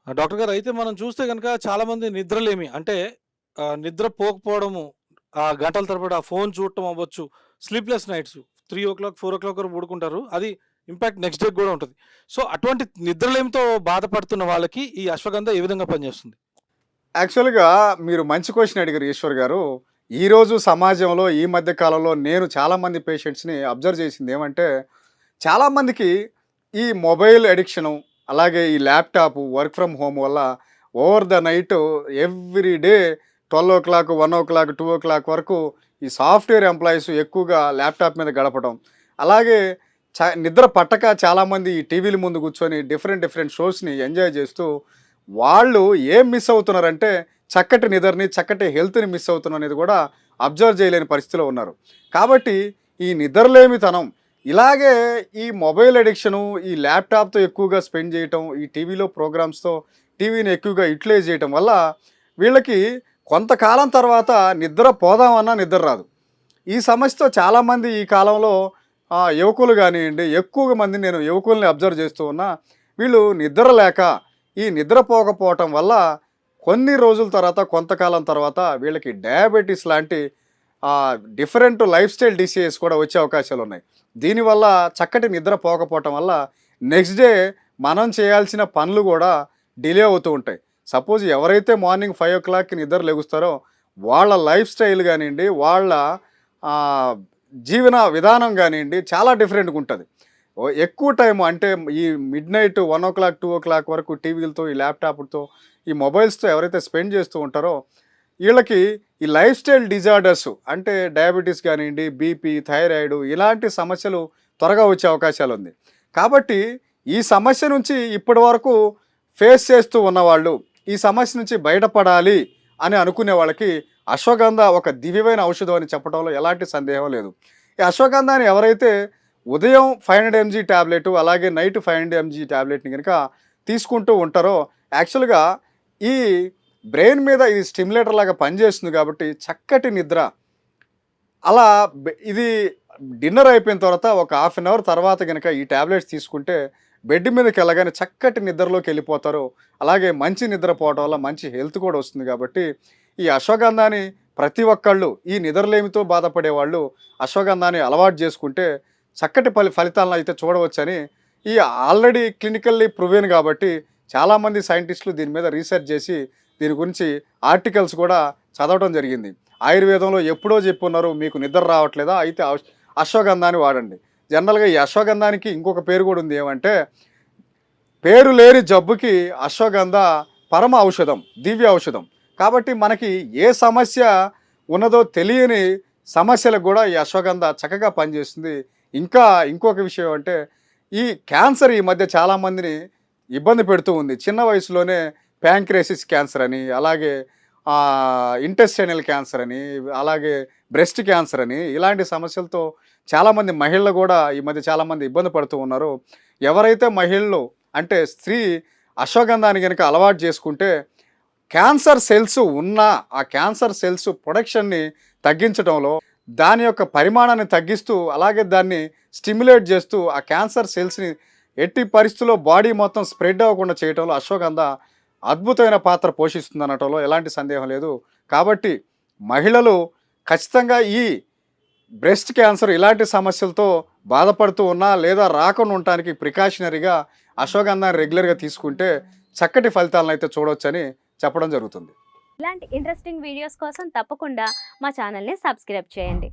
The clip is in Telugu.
డాక్టర్ గారు అయితే మనం చూస్తే గనుక చాలామంది నిద్రలేమి అంటే నిద్ర పోకపోవడము, గంటల తరబడి ఆ ఫోను చూడటం అవ్వచ్చు, స్లీప్‌లెస్ నైట్స్ 3:00, 4:00 వరకు పడుకుంటారు. అది ఇంపాక్ట్ నెక్స్ట్ డేకి గూడా ఉంటది. సో, అటువంటి నిద్రలేమితో బాధపడుతున్న వాళ్ళకి ఈ అశ్వగంధ ఏ విధంగా పనిచేస్తుంది? యాక్చువల్‌గా మీరు మంచి క్వెషన్ అడిగారు ఈశ్వర్ గారు. ఈరోజు సమాజంలో ఈ మధ్య కాలంలో నేను చాలామంది పేషెంట్స్‌ని అబ్జర్వ్ చేసిందేమంటే, చాలామందికి ఈ మొబైల్ అడిక్షను, అలాగే ఈ ల్యాప్‌టాపు, వర్క్ ఫ్రమ్ హోమ్ వల్ల over the night every day 12:00, 1:00, 2:00 వరకు ఈ సాఫ్ట్‌వేర్ ఎంప్లాయీస్ ఎక్కువగా ల్యాప్‌టాప్ మీద గడపడం. అలాగే నిద్ర పట్టక చాలామంది ఈ టీవీల ముందు కూర్చొని డిఫరెంట్ డిఫరెంట్ షోస్‌ని ఎంజాయ్ చేస్తూ వాళ్ళు ఏం మిస్ అవుతున్నారంటే చక్కటి నిద్రని, చక్కటి హెల్త్‌ని మిస్ అవుతున్నారనేది కూడా అబ్జర్వ్ చేయలేని పరిస్థితిలో ఉన్నారు. కాబట్టి ఈ నిద్రలేమితనం ఇలాగే ఈ మొబైల్ అడిక్షను, ఈ ల్యాప్‌టాప్‌తో ఎక్కువగా స్పెండ్ చేయటం, ఈ టీవీలో ప్రోగ్రామ్స్‌తో టీవీని ఎక్కువగా యుటిలైజ్ చేయటం వల్ల వీళ్ళకి కొంతకాలం తర్వాత నిద్ర పోదామన్నా నిద్ర రాదు. ఈ సమస్యతో చాలామంది ఈ కాలంలో యువకులు గానియండి, ఎక్కువ మంది నేను యువకుల్ని అబ్జర్వ్ చేస్తూ ఉన్నా. వీళ్ళు నిద్ర లేక, ఈ నిద్రపోకపోవటం వల్ల కొన్ని రోజుల తర్వాత, కొంతకాలం తర్వాత వీళ్ళకి డయాబెటిస్ లాంటి డిఫరెంట్ లైఫ్ స్టైల్ డిసీజెస్ కూడా వచ్చే అవకాశాలున్నాయి. దీనివల్ల చక్కటి నిద్ర పోకపోవటం వల్ల నెక్స్ట్ డే మనం చేయాల్సిన పనులు కూడా డిలే అవుతూ ఉంటాయి. సపోజ్ ఎవరైతే మార్నింగ్ 5:00కి నిద్ర లెగుస్తారో వాళ్ళ లైఫ్ స్టైల్ గానియండి, వాళ్ళ ఆహ్, జీవన విధానం గానియండి చాలా డిఫరెంట్‌గా ఉంటది. ఎక్కువ టైం అంటే ఈ మిడ్‌నైట్ 1:00, 2:00 వరకు టీవీలతో, ఈ ల్యాప్‌టాప్‌లతో, ఈ మొబైల్స్‌తో ఎవరైతే స్పెండ్ చేస్తూ ఉంటారో ఈళ్ళకి ఈ లైఫ్ స్టైల్ డిజార్డర్స్ అంటే డయాబెటిస్ గానియండి, బీపీ, థైరాయిడ్ ఇలాంటి సమస్యలు త్వరగా వచ్చే అవకాశాలుంది. కాబట్టి ఈ సమస్య నుంచి ఇప్పటి వరకు ఫేస్ చేస్తూ ఉన్నవాళ్ళు, ఈ సమస్య నుంచి బయటపడాలి అని అనుకునే వాళ్ళకి అశ్వగంధ ఒక దివ్యమైన ఔషధం అని చెప్పడంలో ఎలాంటి సందేహం లేదు. ఈ అశ్వగంధాన్ని ఎవరైతే ఉదయం 500 ఎంజీ టాబ్లెట్ అలాగే నైట్ 500 ఎంజీ టాబ్లెట్‌ని గనుక తీసుకుంటూ ఉంటారో యాక్చువల్‌గా ఈ బ్రెయిన్ మీద ఇది స్టిమ్యులేటర్ లాగా పనిచేస్తుంది కాబట్టి చక్కటి నిద్ర అలా ఇది డిన్నర్ అయిపోయిన తర్వాత ఒక హాఫ్ అన్ అవర్ తర్వాత గనక ఈ టాబ్లెట్స్ తీసుకుంటే బెడ్ మీదకి వెళ్ళగానే చక్కటి నిద్రలోకి వెళ్ళిపోతారు. అలాగే మంచి నిద్రపోవడం వల్ల మంచి హెల్త్ కూడా వస్తుంది కాబట్టి ఈ అశ్వగంధాన్ని ప్రతి ఒక్కళ్ళు ఈ నిద్రలేమితో బాధపడేవాళ్ళు అశ్వగంధాన్ని అలవాటు చేసుకుంటే చక్కటి ఫలితాలను అయితే చూడవచ్చని ఈ ఆల్రెడీ క్లినికల్లీ ప్రూవెన్ కాబట్టి చాలామంది సైంటిస్టులు దీని మీద రీసెర్చ్ చేసి దీని గురించి ఆర్టికల్స్ కూడా చదవడం జరిగింది. ఆయుర్వేదంలో ఎప్పుడో చెప్పున్నారు మీకు నిద్ర రావట్లేదా అయితే అశ్వగంధాన్ని వాడండి. జనరల్‌గా ఈ అశ్వగంధానికి ఇంకొక పేరు కూడా ఉంది ఏమంటే పేరు లేని జబ్బుకి అశ్వగంధ పరమ ఔషధం, దివ్య ఔషధం. కాబట్టి మనకి ఏ సమస్య ఉన్నదో తెలియని సమస్యలకు కూడా ఈ అశ్వగంధ చక్కగా పనిచేస్తుంది. ఇంకా ఇంకొక విషయం అంటే ఈ క్యాన్సర్ ఈ మధ్య చాలామందిని ఇబ్బంది పెడుతూ ఉంది. చిన్న వయసులోనే ప్యాంక్రియాసిస్ క్యాన్సర్ అని, అలాగే ఇంటెస్టైనల్ క్యాన్సర్ అని, అలాగే బ్రెస్ట్ క్యాన్సర్ అని ఇలాంటి సమస్యలతో చాలామంది మహిళలు కూడా ఈ మధ్య చాలామంది ఇబ్బంది పడుతూ ఉన్నారు. ఎవరైతే మహిళలు అంటే స్త్రీ అశ్వగంధాన్ని గనుక అలవాటు చేసుకుంటే క్యాన్సర్ సెల్స్ ఉన్న ఆ క్యాన్సర్ సెల్స్ ప్రొడక్షన్ని తగ్గించడంలో దాని యొక్క పరిమాణాన్ని తగ్గిస్తూ అలాగే దాన్ని స్టిమ్యులేట్ చేస్తూ ఆ క్యాన్సర్ సెల్స్ని ఎట్టి పరిస్థితుల్లో బాడీ మొత్తం స్ప్రెడ్ అవ్వకుండా చేయడంలో అశ్వగంధ అద్భుతమైన పాత్ర పోషిస్తుంది అనటంలో ఎలాంటి సందేహం లేదు. కాబట్టి మహిళలు ఖచ్చితంగా ఈ బ్రెస్ట్ క్యాన్సర్ ఇలాంటి సమస్యలతో బాధపడుతూ ఉన్నా లేదా రాకుండా ఉండటానికి ప్రికాషనరీగా అశ్వగంధాన్ని రెగ్యులర్గా తీసుకుంటే చక్కటి ఫలితాలను అయితే చూడవచ్చని చెప్పడం జరుగుతుంది. ఇలాంటి ఇంట్రెస్టింగ్ వీడియోస్ కోసం తప్పకుండా మా ఛానల్ని సబ్స్క్రైబ్ చేయండి.